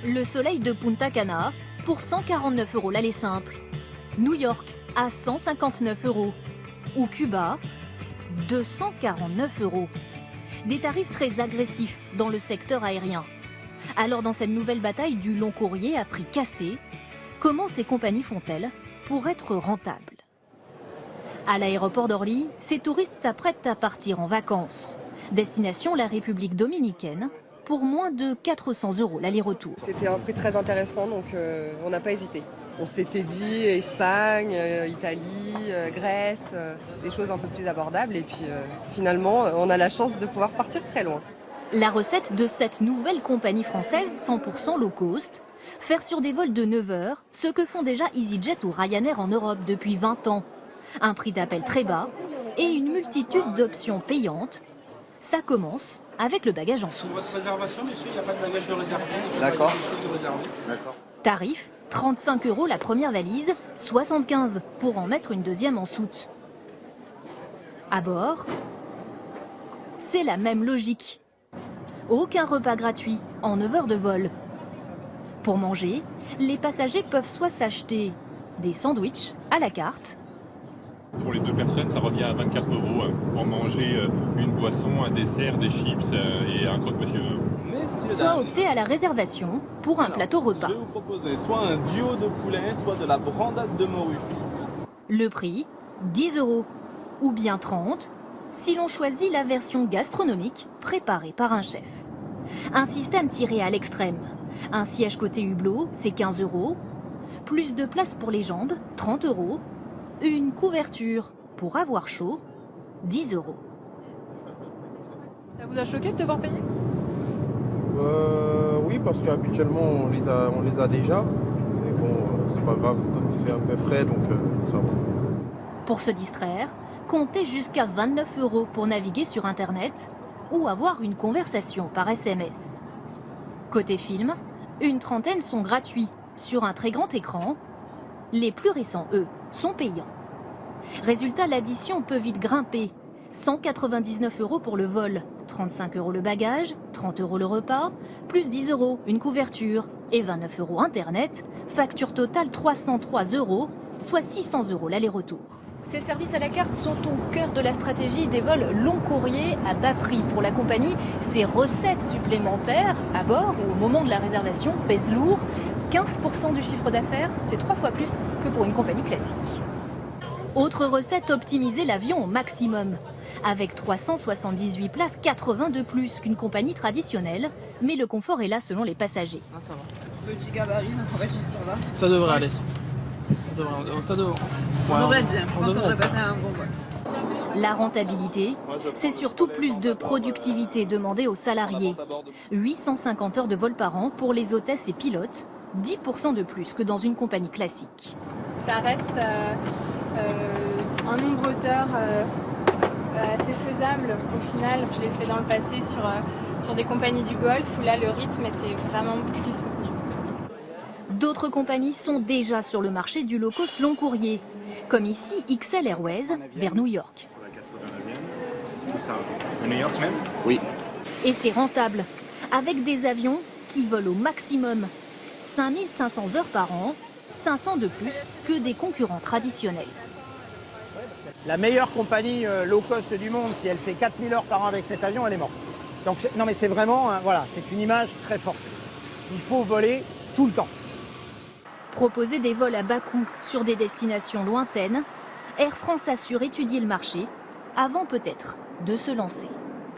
Le soleil de Punta Cana pour 149 € l'aller simple. New York à 159 €. Ou Cuba, 249 €. Des tarifs très agressifs dans le secteur aérien. Alors dans cette nouvelle bataille du long courrier à prix cassé, comment ces compagnies font-elles pour être rentables? À l'aéroport d'Orly, ces touristes s'apprêtent à partir en vacances. Destination la République dominicaine pour moins de 400 € l'aller-retour. C'était un prix très intéressant, donc on n'a pas hésité. On s'était dit Espagne, Italie, Grèce, des choses un peu plus abordables. Et puis finalement, on a la chance de pouvoir partir très loin. La recette de cette nouvelle compagnie française 100% low cost, faire sur des vols de 9 heures ce que font déjà EasyJet ou Ryanair en Europe depuis 20 ans. Un prix d'appel très bas et une multitude d'options payantes. Ça commence avec le bagage en soute. Votre réservation, monsieur, il n'y a pas de bagage de réservé. D'accord. Tarif, 35 € la première valise, 75 pour en mettre une deuxième en soute. À bord, c'est la même logique. Aucun repas gratuit en 9 heures de vol. Pour manger, les passagers peuvent soit s'acheter des sandwichs à la carte. Pour les 2 personnes, ça revient à 24 € pour manger une boisson, un dessert, des chips et un croque-monsieur. Soit opter à la réservation pour un plateau repas. Je vais vous proposer soit un duo de poulet, soit de la brandade de morue. Le prix, 10 € ou bien 30 si l'on choisit la version gastronomique préparée par un chef. Un système tiré à l'extrême. Un siège côté hublot, c'est 15 €. Plus de place pour les jambes, 30 €. Une couverture pour avoir chaud, 10 €. Ça vous a choqué de devoir payer? Oui, parce qu'habituellement on les a déjà. Mais bon, c'est pas grave, ça fait un peu frais, donc ça va. Pour se distraire, comptez jusqu'à 29 € pour naviguer sur Internet ou avoir une conversation par SMS. Côté film, une trentaine sont gratuits sur un très grand écran. Les plus récents, eux, sont payants. Résultat, l'addition peut vite grimper. 199 € pour le vol, 35 € le bagage, 30 € le repas, plus 10 € une couverture et 29 € Internet. Facture totale 303 €, soit 600 € l'aller-retour. Ces services à la carte sont au cœur de la stratégie des vols long courrier à bas prix. Pour la compagnie, ces recettes supplémentaires à bord ou au moment de la réservation pèsent lourd. 15% du chiffre d'affaires, c'est 3 fois plus que pour une compagnie classique. Autre recette, optimiser l'avion au maximum. Avec 378 places, 80 de plus qu'une compagnie traditionnelle, mais le confort est là selon les passagers. Ah, ça va. Petit gabarit, en fait, ça va. Ça devrait aller. Ça devrait. On devrait bien. Je pense qu'on devrait passer un bon vol. La rentabilité, c'est surtout plus de productivité demandée aux salariés. 850 heures de vol par an pour les hôtesses et pilotes, 10% de plus que dans une compagnie classique. Ça reste un nombre d'heures assez faisable au final. Je l'ai fait dans le passé sur des compagnies du Golfe où là le rythme était vraiment plus soutenu. D'autres compagnies sont déjà sur le marché du low cost long courrier, comme ici XL Airways vers New York. New York même? Oui. Et c'est rentable, avec des avions qui volent au maximum. 5500 heures par an, 500 de plus que des concurrents traditionnels. La meilleure compagnie low cost du monde, si elle fait 4000 heures par an avec cet avion, elle est morte. Donc non mais c'est vraiment, voilà, c'est une image très forte. Il faut voler tout le temps. Proposer des vols à bas coût sur des destinations lointaines, Air France assure étudier le marché avant peut-être de se lancer.